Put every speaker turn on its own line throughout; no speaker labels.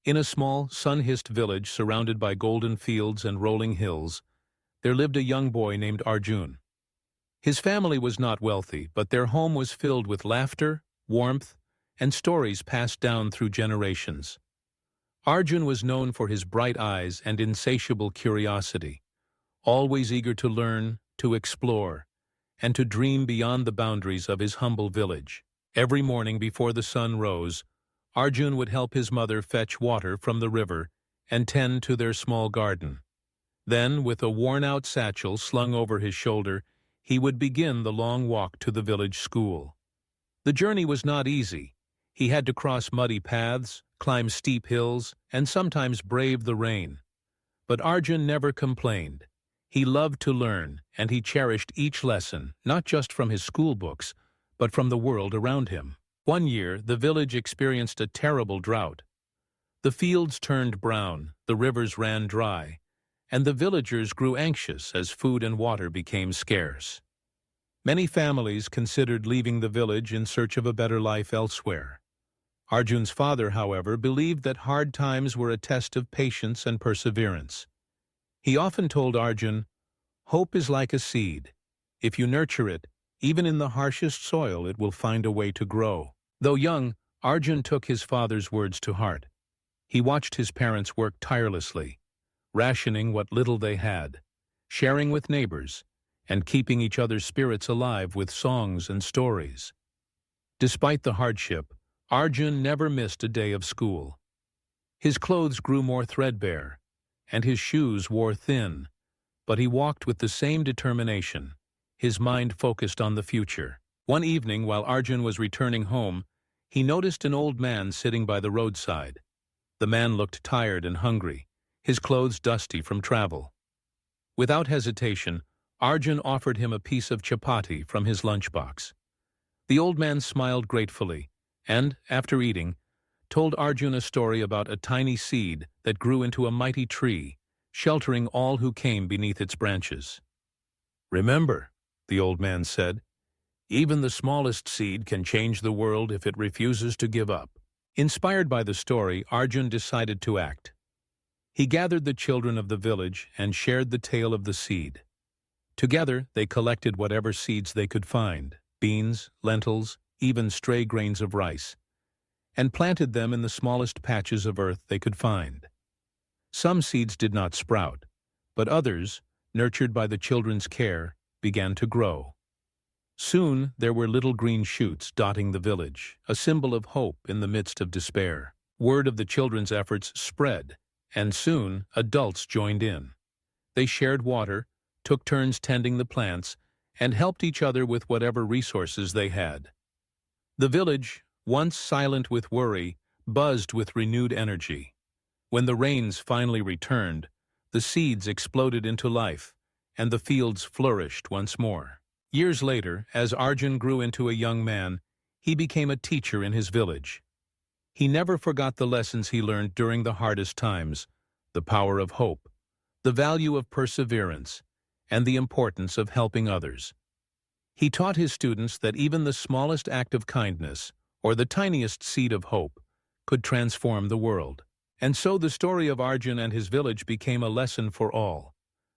In a small, sun-hissed village surrounded by golden fields and rolling hills, there lived a young boy named Arjun. His family was not wealthy, but their home was filled with laughter, warmth, and stories passed down through generations. Arjun was known for his bright eyes and insatiable curiosity, always eager to learn, to explore, and to dream beyond the boundaries of his humble village. Every morning before the sun rose, Arjun would help his mother fetch water from the river and tend to their small garden. Then, with a worn-out satchel slung over his shoulder, he would begin the long walk to the village school. The journey was not easy. He had to cross muddy paths, climb steep hills, and sometimes brave the rain. But Arjun never complained. He loved to learn, and he cherished each lesson, not just from his school books, but from the world around him. One year, the village experienced a terrible drought. The fields turned brown, the rivers ran dry, and the villagers grew anxious as food and water became scarce. Many families considered leaving the village in search of a better life elsewhere. Arjun's father, however, believed that hard times were a test of patience and perseverance. He often told Arjun, "Hope is like a seed. If you nurture it, even in the harshest soil, it will find a way to grow." Though young, Arjun took his father's words to heart. He watched his parents work tirelessly, rationing what little they had, sharing with neighbors, and keeping each other's spirits alive with songs and stories. Despite the hardship, Arjun never missed a day of school. His clothes grew more threadbare, and his shoes wore thin, but he walked with the same determination, his mind focused on the future. One evening, while Arjun was returning home, he noticed an old man sitting by the roadside. The man looked tired and hungry, his clothes dusty from travel. Without hesitation, Arjun offered him a piece of chapati from his lunchbox. The old man smiled gratefully, and, after eating, told Arjun a story about a tiny seed that grew into a mighty tree, sheltering all who came beneath its branches. "Remember," the old man said, "even the smallest seed can change the world if it refuses to give up." Inspired by the story, Arjun decided to act. He gathered the children of the village and shared the tale of the seed. Together, they collected whatever seeds they could find, beans, lentils, even stray grains of rice, and planted them in the smallest patches of earth they could find. Some seeds did not sprout, but others, nurtured by the children's care, began to grow. Soon there were little green shoots dotting the village, a symbol of hope in the midst of despair. Word of the children's efforts spread, and soon adults joined in. They shared water, took turns tending the plants, and helped each other with whatever resources they had. The village, once silent with worry, buzzed with renewed energy. When the rains finally returned, the seeds exploded into life, and the fields flourished once more. Years later, as Arjun grew into a young man, he became a teacher in his village. He never forgot the lessons he learned during the hardest times, the power of hope, the value of perseverance, and the importance of helping others. He taught his students that even the smallest act of kindness, or the tiniest seed of hope, could transform the world. And so the story of Arjun and his village became a lesson for all,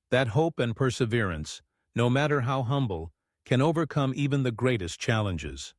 that hope and perseverance, no matter how humble, can overcome even the greatest challenges.